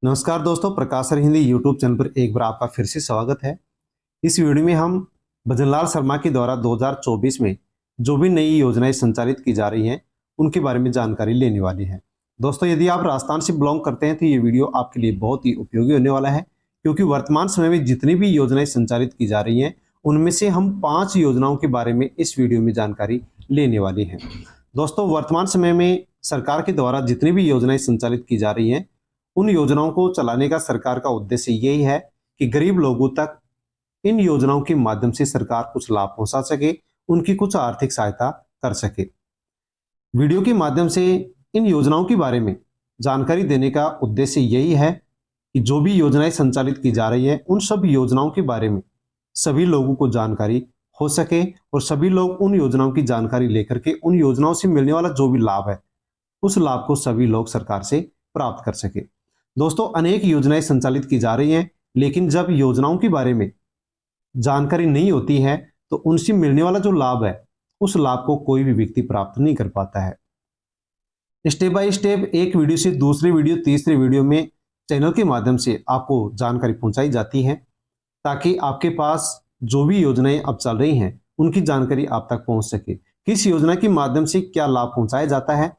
नमस्कार दोस्तों, प्रकाश sir Hindi YouTube channel पर एक बार आपका फिर से स्वागत है। इस वीडियो में हम भजनलाल शर्मा के द्वारा 2024 में जो भी नई योजनाएं संचालित की जा रही हैं उनके बारे में जानकारी लेने वाले हैं। दोस्तों, यदि आप राजस्थान से बिलोंग करते हैं तो ये वीडियो आपके लिए बहुत ही उपयोगी होने वाला है, क्योंकि वर्तमान समय में जितनी भी योजनाएं संचालित की जा रही हैं उनमें से हम 5 योजनाओं के बारे में इस वीडियो में जानकारी लेने वाले हैं। दोस्तों, वर्तमान समय में सरकार के द्वारा जितनी भी योजनाएं संचालित की जा रही हैं उन योजनाओं को चलाने का सरकार का उद्देश्य यही है कि गरीब लोगों तक इन योजनाओं के माध्यम से सरकार कुछ लाभ पहुंचा सके, उनकी कुछ आर्थिक सहायता कर सके। वीडियो के माध्यम से इन योजनाओं के बारे में जानकारी देने का उद्देश्य यही है कि जो भी योजनाएं संचालित की जा रही है उन सब योजनाओं के बारे में सभी लोगों को जानकारी हो सके और सभी लोग उन योजनाओं की जानकारी लेकर के उन योजनाओं से मिलने वाला जो भी लाभ है उस लाभ को सभी लोग सरकार से प्राप्त कर सके। दोस्तों, अनेक योजनाएं संचालित की जा रही हैं, लेकिन जब योजनाओं के बारे में जानकारी नहीं होती है तो उनसे मिलने वाला जो लाभ है उस लाभ को कोई भी व्यक्ति प्राप्त नहीं कर पाता है। स्टेप बाय स्टेप एक वीडियो से दूसरी वीडियो तीसरी वीडियो में चैनल के माध्यम से आपको जानकारी पहुंचाई जाती है, ताकि आपके पास जो भी योजनाएं अब चल रही हैं उनकी जानकारी आप तक पहुंच सके। किस योजना के माध्यम से क्या लाभ पहुंचाया जाता है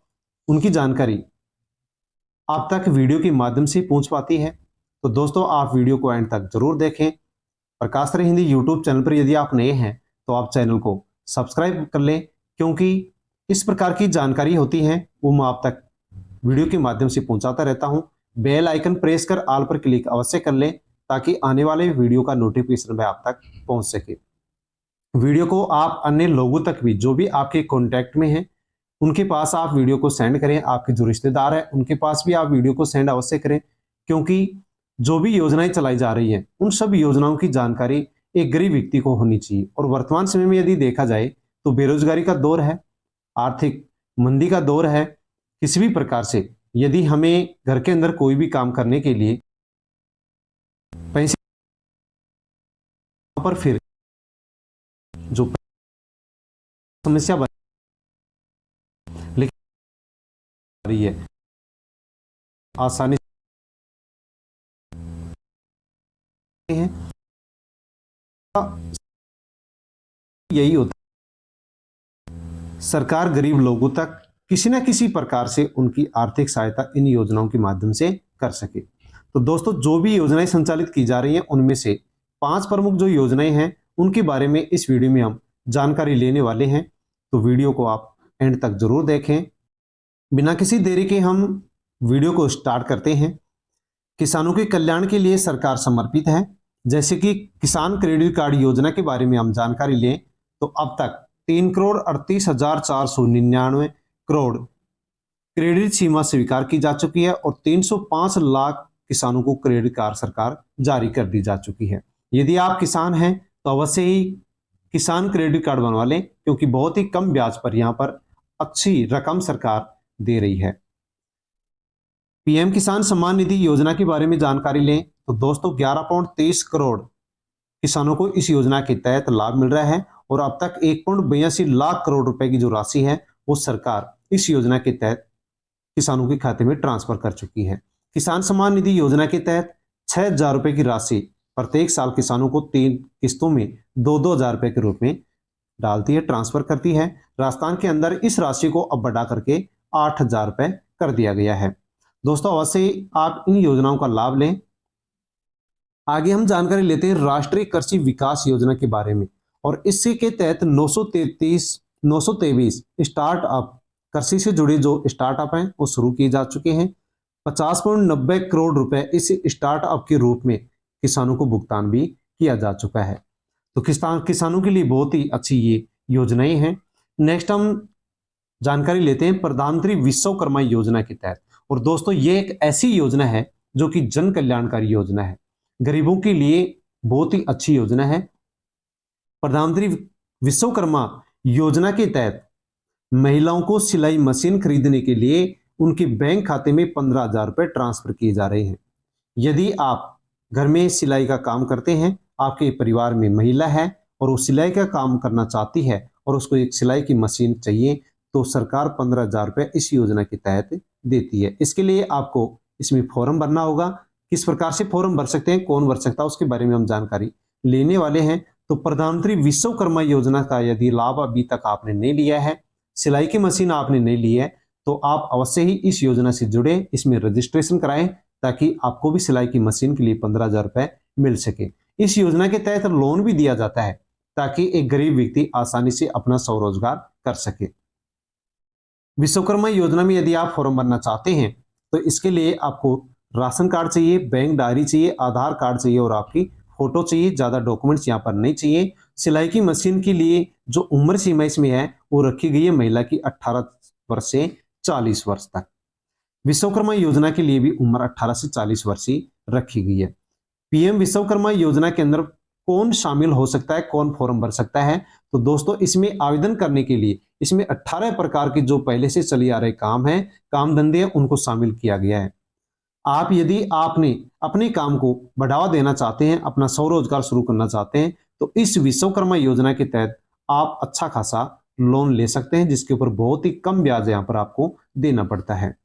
उनकी जानकारी आप तक वीडियो के माध्यम से पहुंच पाती है। तो दोस्तों, आप वीडियो को एंड तक जरूर देखें। प्रकाश सर हिंदी यूट्यूब चैनल पर यदि आप नए हैं तो आप चैनल को सब्सक्राइब कर लें, क्योंकि इस प्रकार की जानकारी होती है वो मैं आप तक वीडियो के माध्यम से पहुंचाता रहता हूं। बेल आइकन प्रेस कर ऑल पर क्लिक अवश्य कर लें, ताकि आने वाले वीडियो का नोटिफिकेशन आप तक पहुंच सके। वीडियो को आप अन्य लोगों तक भी, जो भी आपके कॉन्टैक्ट में हैं, उनके पास आप वीडियो को सेंड करें। आपके जो रिश्तेदार हैं उनके पास भी आप वीडियो को सेंड अवश्य करें, क्योंकि जो भी योजनाएं चलाई जा रही हैं उन सब योजनाओं की जानकारी एक गरीब व्यक्ति को होनी चाहिए। और वर्तमान समय में यदि देखा जाए तो बेरोजगारी का दौर है, आर्थिक मंदी का दौर है। किसी भी प्रकार से यदि हमें घर के अंदर कोई भी काम करने के लिए पैसे पर फिर जो समस्या बन रही है आसानी है, यही होता है सरकार गरीब लोगों तक किसी न किसी प्रकार से उनकी आर्थिक सहायता इन योजनाओं के माध्यम से कर सके। तो दोस्तों, जो भी योजनाएं संचालित की जा रही हैं उनमें से 5 प्रमुख जो योजनाएं हैं उनके बारे में इस वीडियो में हम जानकारी लेने वाले हैं। तो वीडियो को आप एंड तक जरूर देखें। बिना किसी देरी के हम वीडियो को स्टार्ट करते हैं। किसानों के कल्याण के लिए सरकार समर्पित है। जैसे कि किसान क्रेडिट कार्ड योजना के बारे में हम जानकारी लें तो अब तक 3,38,499 करोड़ क्रेडिट सीमा स्वीकार की जा चुकी है और 305 लाख किसानों को क्रेडिट कार्ड सरकार जारी कर दी जा चुकी है। यदि आप किसान हैं तो अवश्य ही किसान क्रेडिट कार्ड बनवा लें, क्योंकि बहुत ही कम ब्याज पर यहां पर अच्छी रकम सरकार दे रही है। पीएम किसान सम्मान निधि योजना के बारे में जानकारी लें तो दोस्तों 11.23 करोड़ किसानों को इस योजना के तहत लाभ मिल रहा है और अब तक 1.82 लाख करोड़ रुपए की जो राशि है वो सरकार इस योजना के तहत किसानों के खाते में ट्रांसफर कर चुकी है। किसान सम्मान निधि योजना के तहत 6,000 रुपए की राशि प्रत्येक साल किसानों को 3 किस्तों में 2-2 हजार रुपए के रूप में डालती है, ट्रांसफर करती है। राजस्थान के अंदर इस राशि को अब बढ़ा करके 8,000 रुपए कर दिया गया है। दोस्तों, अवश्य आप इन योजनाओं का लाभ लें। आगे हम जानकारी लेते हैं राष्ट्रीय कृषि विकास योजना के बारे में, और इससे के तहत 923 स्टार्टअप कृषि से जुड़े जो स्टार्टअप हैं वो शुरू किए जा चुके हैं। 50.90 करोड़ रुपए इस स्टार्टअप के रूप में किसानों को भुगतान भी किया जा चुका है। तो किसानों के लिए बहुत ही अच्छी ये योजनाएं हैं। नेक्स्ट हम जानकारी लेते हैं प्रधानमंत्री विश्वकर्मा योजना के तहत। और दोस्तों, ये एक ऐसी योजना है जो कि जन कल्याणकारी योजना है, गरीबों के लिए बहुत ही अच्छी योजना है। प्रधानमंत्री विश्वकर्मा योजना के तहत महिलाओं को सिलाई मशीन खरीदने के लिए उनके बैंक खाते में 15,000 रुपए ट्रांसफर किए जा रहे हैं। यदि आप घर में सिलाई का काम करते हैं, आपके परिवार में महिला है और वो सिलाई का काम करना चाहती है और उसको एक सिलाई की मशीन चाहिए, तो सरकार 15,000 रुपए इस योजना के तहत देती है। इसके लिए आपको इसमें फॉर्म भरना होगा। किस प्रकार से फॉर्म भर सकते हैं, कौन भर सकता है, उसके बारे में हम जानकारी लेने वाले हैं। तो प्रधानमंत्री विश्वकर्मा योजना का यदि लाभ अभी तक आपने नहीं लिया है, सिलाई की मशीन आपने नहीं ली है, तो आप अवश्य ही इस योजना से जुड़े, इसमें रजिस्ट्रेशन कराएं ताकि आपको भी सिलाई की मशीन के लिए 15,000 रुपए मिल सके। इस योजना के तहत लोन भी दिया जाता है ताकि एक गरीब व्यक्ति आसानी से अपना स्वरोजगार कर सके। विश्वकर्मा योजना में यदि आप फॉर्म भरना चाहते हैं तो इसके लिए आपको राशन कार्ड चाहिए, बैंक डायरी चाहिए, आधार कार्ड चाहिए और आपकी फोटो चाहिए। ज्यादा डॉक्यूमेंट्स यहाँ पर नहीं चाहिए। सिलाई की मशीन के लिए जो उम्र सीमा इसमें है वो रखी गई है महिला की 18 वर्ष से 40 वर्ष तक। विश्वकर्मा योजना के लिए भी उम्र 18 से 40 वर्ष ही रखी गई है। पीएम विश्वकर्मा योजना के अंदर कौन शामिल हो सकता है, कौन फॉर्म भर सकता है? तो दोस्तों इसमें आवेदन करने के लिए इसमें 18 प्रकार के जो पहले से चली आ रहे काम है, काम धंधे हैं, उनको शामिल किया गया है। आप यदि आपने अपने काम को बढ़ावा देना चाहते हैं, अपना स्वरोजगार शुरू करना चाहते हैं, तो इस विश्वकर्मा योजना के तहत आप अच्छा खासा लोन ले सकते हैं, जिसके ऊपर बहुत ही कम ब्याज यहाँ पर आपको देना पड़ता है।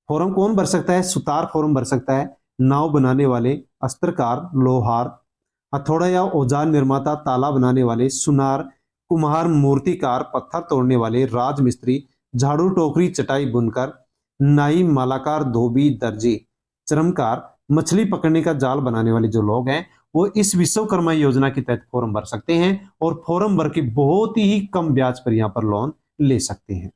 फॉर्म कौन भर सकता है? सुतार फॉर्म भर सकता है, नाव बनाने वाले, अस्त्रकार, लोहार, हथौड़ा या औजार निर्माता, ताला बनाने वाले, सुनार, कुम्हार, मूर्तिकार, पत्थर तोड़ने वाले, राजमिस्त्री, झाड़ू टोकरी चटाई बुनकर, नाई, मालाकार, धोबी, दर्जी, चरमकार, मछली पकड़ने का जाल बनाने वाले जो लोग हैं वो इस विश्वकर्मा योजना के तहत फॉर्म भर सकते हैं और फॉर्म भर के बहुत ही कम ब्याज पर यहां पर लोन ले सकते हैं।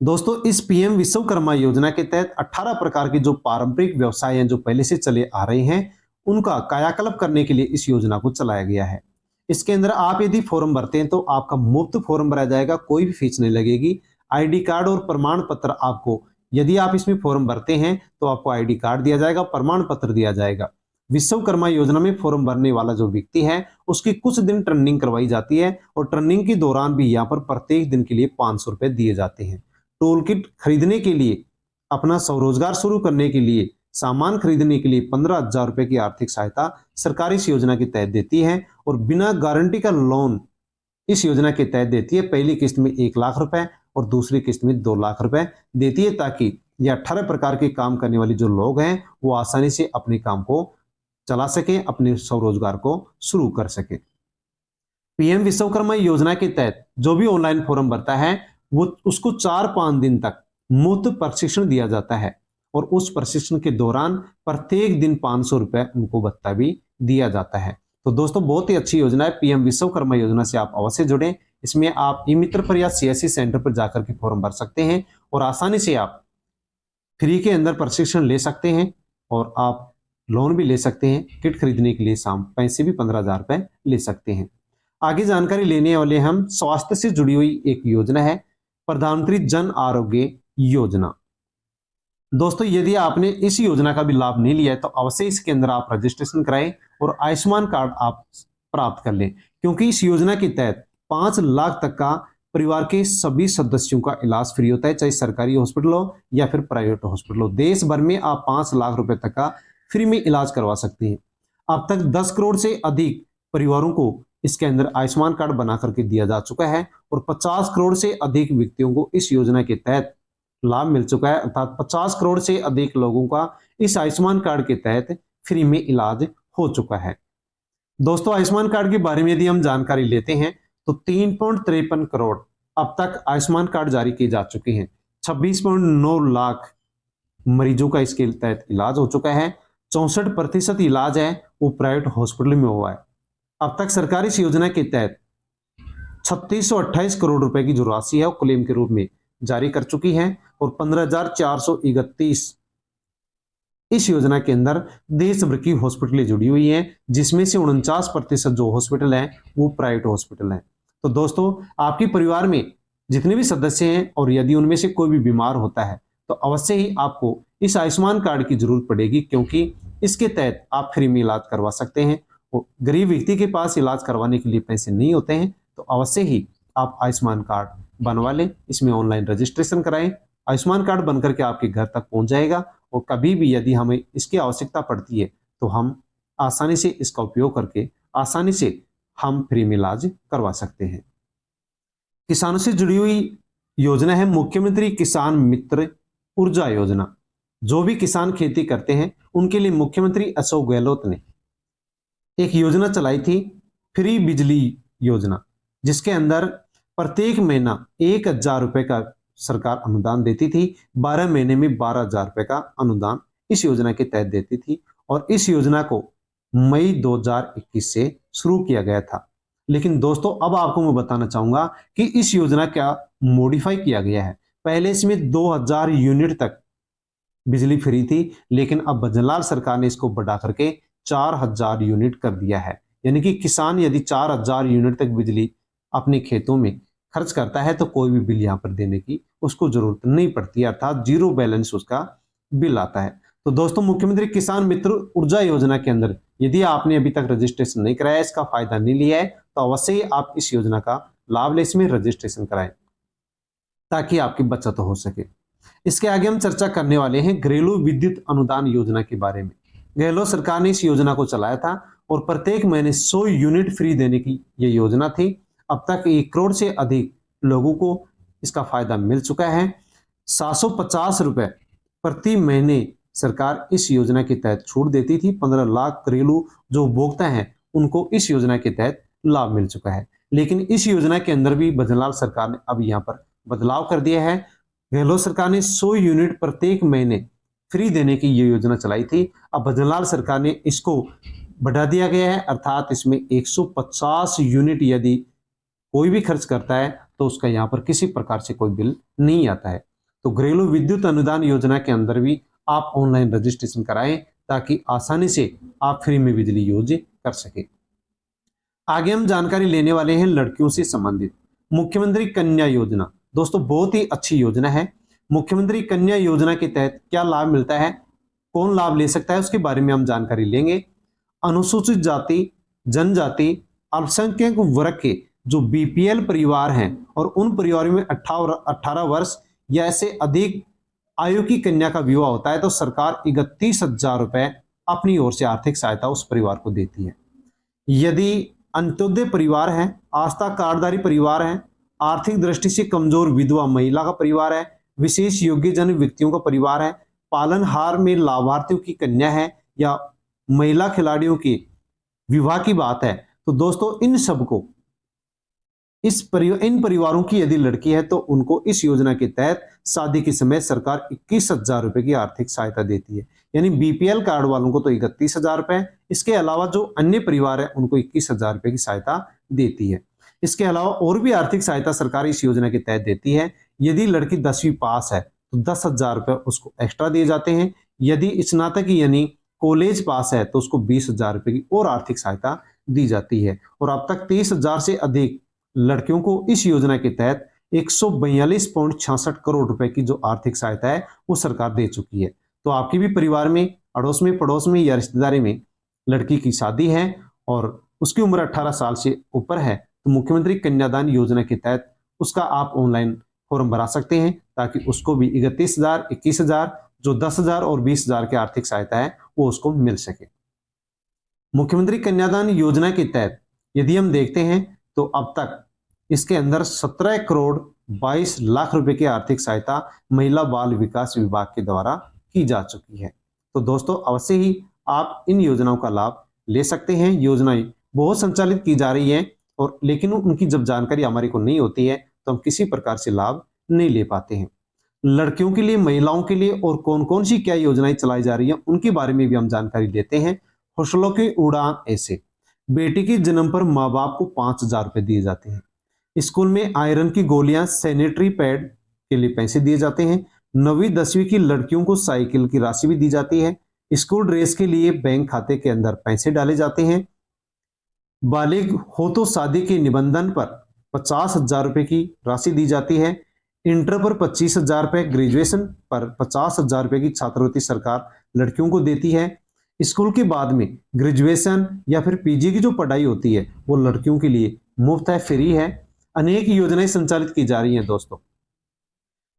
दोस्तों इस पीएम विश्वकर्मा योजना के तहत 18 प्रकार के जो पारंपरिक व्यवसाय हैं जो पहले से चले आ रहे हैं उनका कायाकल्प करने के लिए इस योजना को चलाया गया है। इसके अंदर आप यदि फॉर्म भरते हैं तो आपका मुफ्त फॉर्म भरा जाएगा, कोई भी फीस नहीं लगेगी। आईडी कार्ड और प्रमाण पत्र आपको, यदि आप इसमें फॉर्म भरते हैं तो आपको आईडी कार्ड दिया जाएगा, प्रमाण पत्र दिया जाएगा। विश्वकर्मा योजना में फॉर्म भरने वाला जो व्यक्ति है उसकी कुछ दिन ट्रेनिंग करवाई जाती है और ट्रेनिंग के दौरान भी यहाँ पर प्रत्येक दिन के लिए 500 रुपए दिए जाते हैं। टूल किट खरीदने के लिए, अपना स्वरोजगार शुरू करने के लिए, सामान खरीदने के लिए 15,000 रुपए की आर्थिक सहायता सरकार इस योजना के तहत देती है और बिना गारंटी का लोन इस योजना के तहत देती है। पहली किस्त में 1,00,000 रुपए और दूसरी किस्त में 2,00,000 रुपए देती है ताकि ये 18 प्रकार के काम करने वाले जो लोग हैं वो आसानी से अपने काम को चला सके, अपने स्वरोजगार को शुरू कर सके। पीएम विश्वकर्मा योजना के तहत जो भी ऑनलाइन फॉर्म भरता है वो उसको 4-5 दिन तक मुफ्त प्रशिक्षण दिया जाता है और उस प्रशिक्षण के दौरान प्रत्येक दिन 500 रुपए उनको भत्ता भी दिया जाता है। तो दोस्तों बहुत ही अच्छी योजना है पीएम विश्वकर्मा योजना से आप अवश्य जुड़ें। इसमें आप ई मित्र पर या सीएससी सेंटर पर जाकर के फॉर्म भर सकते हैं और आसानी से आप फ्री के अंदर प्रशिक्षण ले सकते हैं और आप लोन भी ले सकते हैं। किट खरीदने के लिए पैसे भी 15,000 रुपए ले सकते हैं। आगे जानकारी लेने वाले हम स्वास्थ्य से जुड़ी हुई एक योजना है, प्रधानमंत्री जन आरोग्य योजना। दोस्तों यदि आपने इस योजना का भी लाभ नहीं लिया है तो अवश्य इसके अंदर आप रजिस्ट्रेशन कराएं और आयुष्मान कार्ड आप प्राप्त कर लें, क्योंकि इस योजना के तहत 5 लाख तक का परिवार के सभी सदस्यों का इलाज फ्री होता है, चाहे सरकारी हॉस्पिटल हो या फिर प्राइवेट हॉस्पिटल हो। देश भर में आप 5 लाख रुपए तक का फ्री में इलाज करवा सकते हैं। अब तक 10 करोड़ से अधिक परिवारों को इसके अंदर आयुष्मान कार्ड बना करके दिया जा चुका है और 50 करोड़ से अधिक व्यक्तियों को इस योजना के तहत लाभ मिल चुका है, अर्थात 50 करोड़ से अधिक लोगों का इस आयुष्मान कार्ड के तहत फ्री में इलाज हो चुका है। दोस्तों आयुष्मान कार्ड के बारे में यदि हम जानकारी लेते हैं तो 3.53 करोड़ अब तक आयुष्मान कार्ड जारी किए जा चुके हैं। 26.9 लाख मरीजों का इसके तहत इलाज हो चुका है। 64% इलाज है वो प्राइवेट हॉस्पिटल में हुआ है। अब तक सरकार इस योजना के तहत 3628 करोड़ रुपए की जो राशि है वो क्लेम के रूप में जारी कर चुकी है और 15,431 इस योजना के अंदर देश भर की हॉस्पिटलें जुड़ी हुई हैं, जिसमें से 49% जो हॉस्पिटल हैं वो प्राइवेट हॉस्पिटल हैं। तो दोस्तों आपके परिवार में जितने भी सदस्य हैं और यदि उनमें से कोई भी बीमार होता है तो अवश्य ही आपको इस आयुष्मान कार्ड की जरूरत पड़ेगी, क्योंकि इसके तहत आप फ्री में इलाज करवा सकते हैं। गरीब व्यक्ति के पास इलाज करवाने के लिए पैसे नहीं होते हैं तो अवश्य ही आप आयुष्मान कार्ड बनवा लें। इसमें ऑनलाइन रजिस्ट्रेशन कराएं, आयुष्मान कार्ड बनकर के आपके घर तक पहुंच जाएगा और कभी भी यदि हमें इसकी आवश्यकता पड़ती है तो हम आसानी से इसका उपयोग करके आसानी से हम फ्री में इलाज करवा सकते हैं। किसानों से जुड़ी हुई योजना है मुख्यमंत्री किसान मित्र ऊर्जा योजना। जो भी किसान खेती करते हैं उनके लिए मुख्यमंत्री अशोक गहलोत ने एक योजना चलाई थी, फ्री बिजली योजना, जिसके अंदर प्रत्येक महीना 1,000 रुपए का सरकार अनुदान देती थी। 12 महीने में 12,000 रुपए का अनुदान इस योजना के तहत देती थी और इस योजना को मई 2021 से शुरू किया गया था। लेकिन दोस्तों अब आपको मैं बताना चाहूंगा कि इस योजना का मॉडिफाई किया गया है। पहले इसमें 2000 यूनिट तक बिजली फ्री थी, लेकिन अब भजनलाल सरकार ने इसको बढ़ा करके 4000 यूनिट कर दिया है। यानी कि किसान यदि 4000 यूनिट तक बिजली अपने खेतों में खर्च करता है तो कोई भी बिल यहाँ पर देने की उसको जरूरत नहीं पड़ती, अर्थात जीरो बैलेंस उसका बिल आता है। तो दोस्तों मुख्यमंत्री किसान मित्र ऊर्जा योजना के अंदर यदि आपने अभी तक रजिस्ट्रेशन नहीं कराया, इसका फायदा नहीं लिया है, तो अवश्य ही आप इस योजना का लाभ ले, इसमें रजिस्ट्रेशन कराएं ताकि आपकी बचत हो सके। इसके आगे हम चर्चा करने वाले हैं घरेलू विद्युत अनुदान योजना के बारे में। गहलोत सरकार ने इस योजना को चलाया था और प्रत्येक महीने 100 यूनिट फ्री देने की यह योजना थी। अब तक 1 करोड़ से अधिक लोगों को इसका फायदा मिल चुका है। 750 रुपए प्रति महीने सरकार इस योजना के तहत छूट देती थी। 15 लाख घरेलू जो उपभोक्ता हैं उनको इस योजना के तहत लाभ मिल चुका है। लेकिन इस योजना के अंदर भी भजनलाल सरकार ने अब यहाँ पर बदलाव कर दिया है। गहलोत सरकार ने 100 यूनिट प्रत्येक महीने फ्री देने की ये योजना चलाई थी। अब भजनलाल सरकार ने इसको बढ़ा दिया गया है, अर्थात इसमें 150 यूनिट यदि कोई भी खर्च करता है तो उसका यहाँ पर किसी प्रकार से कोई बिल नहीं आता है। तो घरेलू विद्युत अनुदान योजना के अंदर भी आप ऑनलाइन रजिस्ट्रेशन कराएं ताकि आसानी से आप फ्री में बिजली यूज कर सके। आगे हम जानकारी लेने वाले हैं लड़कियों से संबंधित मुख्यमंत्री कन्या योजना। दोस्तों बहुत ही अच्छी योजना है। मुख्यमंत्री कन्या योजना के तहत क्या लाभ मिलता है, कौन लाभ ले सकता है, उसके बारे में हम जानकारी लेंगे। अनुसूचित जाति, जनजाति, अल्पसंख्यक वर्ग के जो बीपीएल परिवार हैं और उन परिवारों में 18 वर्ष या ऐसे अधिक आयु की कन्या का विवाह होता है तो सरकार 31,000 रुपए अपनी ओर से आर्थिक सहायता उस परिवार को देती है। यदि अंत्योदय परिवार है, आस्था कार्डधारी परिवार है, आर्थिक दृष्टि से कमजोर विधवा महिला का परिवार है, विशेष योग्यजन व्यक्तियों का परिवार है, पालनहार में लाभार्थियों की कन्या है या महिला खिलाड़ियों के विवाह की बात है, तो दोस्तों इन सबको इन परिवारों की यदि लड़की है तो उनको इस योजना के तहत शादी के समय सरकार 21,000 रुपए की आर्थिक सहायता देती है। यानी बीपीएल कार्ड वालों को तो 31,000 रुपए, इसके अलावा जो अन्य परिवार है उनको 21,000 रुपए की सहायता देती है। इसके अलावा और भी आर्थिक सहायता सरकार इस योजना के तहत देती है। यदि लड़की 10वीं पास है तो 10,000 रुपए उसको एक्स्ट्रा दिए जाते हैं। यदि स्नातक यानी कॉलेज पास है तो उसको 20,000 रुपए की और आर्थिक सहायता दी जाती है। और अब तक 23,000 से अधिक लड़कियों को इस योजना के तहत 142.66 करोड़ रुपए की जो आर्थिक सहायता है वो सरकार दे चुकी है। तो आपके भी परिवार में, अड़ोस में, पड़ोस में या रिश्तेदारी में लड़की की शादी है और उसकी उम्र 18 साल से ऊपर है तो मुख्यमंत्री कन्यादान योजना के तहत उसका आप ऑनलाइन फॉर्म भरा सकते हैं ताकि उसको भी 31,000, 21,000 जो 10,000 और 20,000 की आर्थिक सहायता है वो उसको मिल सके। मुख्यमंत्री कन्यादान योजना के तहत यदि हम देखते हैं तो अब तक इसके अंदर 17 करोड़ 22 लाख रुपए की आर्थिक सहायता महिला बाल विकास विभाग के द्वारा की जा चुकी है। तो दोस्तों अवश्य ही आप इन योजनाओं का लाभ ले सकते हैं। योजनाएं बहुत संचालित की जा रही हैं और लेकिन उनकी जब जानकारी हमारे को नहीं होती है तो हम किसी प्रकार से लाभ नहीं ले पाते हैं। लड़कियों के लिए, महिलाओं के लिए और कौन कौन सी क्या योजनाएं चलाई जा रही हैं उनके बारे में भी हम जानकारी लेते हैं। हौसलों की उड़ान ऐसे, बेटी के जन्म पर माँ बाप को 5,000 रुपए दिए जाते हैं। स्कूल में आयरन की गोलियां, सैनिटरी पैड के लिए पैसे दिए जाते हैं। 9वीं 10वीं की लड़कियों को साइकिल की राशि भी दी जाती है। स्कूल ड्रेस के लिए बैंक खाते के अंदर पैसे डाले जाते हैं। बालिग हो तो शादी के निबंधन पर 50,000 रुपए की राशि दी जाती है। इंटर पर 25,000 रुपए, ग्रेजुएशन पर 50,000 रुपए की छात्रवृत्ति सरकार लड़कियों को देती है। स्कूल के बाद में ग्रेजुएशन या फिर पीजी की जो पढ़ाई होती है वो लड़कियों के लिए मुफ्त है, फ्री है। अनेक योजनाएं संचालित की जा रही हैं दोस्तों।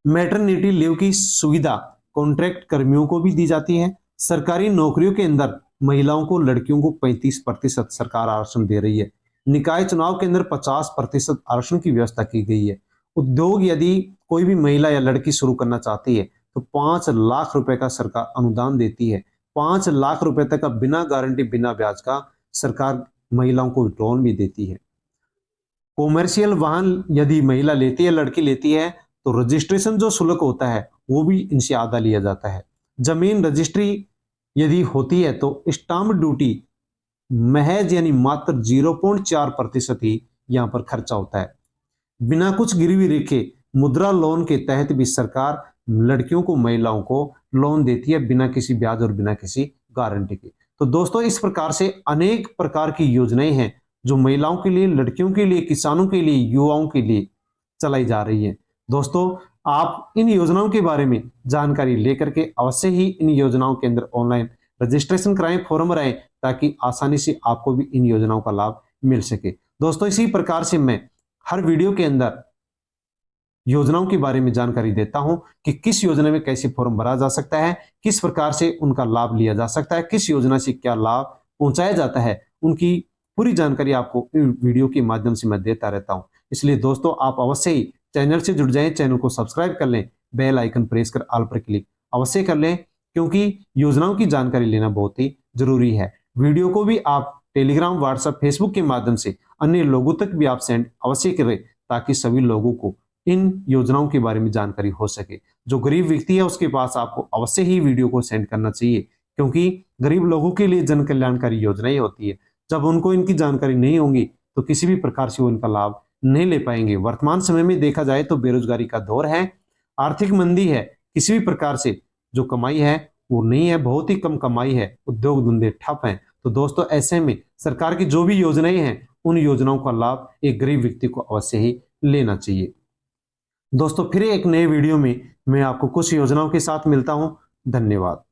मैटरनिटी लीव की सुविधा कॉन्ट्रैक्ट कर्मियों को भी दी जाती है। सरकारी नौकरियों के अंदर महिलाओं को, लड़कियों को 35% सरकार आरक्षण दे रही है। निकाय चुनाव के अंदर 50% आरक्षण की व्यवस्था की गई है। उद्योग यदि कोई भी महिला या लड़की शुरू करना चाहती है तो 5 लाख रुपए का सरकार अनुदान देती है। 5 लाख रुपए तक का बिना गारंटी बिना ब्याज का सरकार महिलाओं को लोन भी देती है। कॉमर्शियल वाहन यदि महिला लेती है, लड़की लेती है, तो रजिस्ट्रेशन जो शुल्क होता है वो भी इनसे आधा लिया जाता है। जमीन रजिस्ट्री यदि होती है तो स्टाम्प ड्यूटी महज यानी मात्र 0.4% ही यहाँ पर खर्चा होता है। बिना कुछ गिरवी रखे मुद्रा लोन के तहत भी सरकार लड़कियों को, महिलाओं को लोन देती है बिना किसी ब्याज और बिना किसी गारंटी के। तो दोस्तों, इस प्रकार से अनेक प्रकार की योजनाएं हैं जो महिलाओं के लिए, लड़कियों के लिए, किसानों के लिए, युवाओं के लिए चलाई जा रही है। दोस्तों, आप इन योजनाओं के बारे में जानकारी लेकर के अवश्य ही इन योजनाओं के अंदर ऑनलाइन रजिस्ट्रेशन कराएं, फॉर्म भराएं, ताकि आसानी से आपको भी इन योजनाओं का लाभ मिल सके। दोस्तों, इसी प्रकार से मैं हर वीडियो के अंदर योजनाओं के बारे में जानकारी देता हूं कि किस योजना में कैसे फॉर्म भरा जा सकता है, किस प्रकार से उनका लाभ लिया जा सकता है, किस योजना से क्या लाभ पहुंचाया जाता है, उनकी पूरी जानकारी आपको वीडियो के माध्यम से मैं देता रहता हूं। इसलिए दोस्तों, आप अवश्य ही चैनल से जुड़ जाएं, चैनल को सब्सक्राइब कर लें, बेल आइकन प्रेस कर ऑल पर क्लिक अवश्य कर लें, क्योंकि योजनाओं की जानकारी लेना बहुत ही जरूरी है। वीडियो को भी आप टेलीग्राम, व्हाट्सएप, फेसबुक के माध्यम से अन्य लोगों तक भी आप सेंड अवश्य करें, ताकि सभी लोगों को इन योजनाओं के बारे में जानकारी हो सके। जो गरीब व्यक्ति है उसके पास आपको अवश्य ही वीडियो को सेंड करना चाहिए, क्योंकि गरीब लोगों के लिए जन कल्याणकारी योजनाएं होती है। जब उनको इनकी जानकारी नहीं होगी तो किसी भी प्रकार से वो इनका लाभ नहीं ले पाएंगे। वर्तमान समय में देखा जाए तो बेरोजगारी का दौर है, आर्थिक मंदी है, किसी भी प्रकार से जो कमाई है वो नहीं है, बहुत ही कम कमाई है, उद्योग धंधे ठप हैं। तो दोस्तों, ऐसे में सरकार की जो भी योजनाएं हैं उन योजनाओं का लाभ एक गरीब व्यक्ति को अवश्य ही लेना चाहिए। दोस्तों, फिर एक नए वीडियो में मैं आपको कुछ योजनाओं के साथ मिलता हूं। धन्यवाद।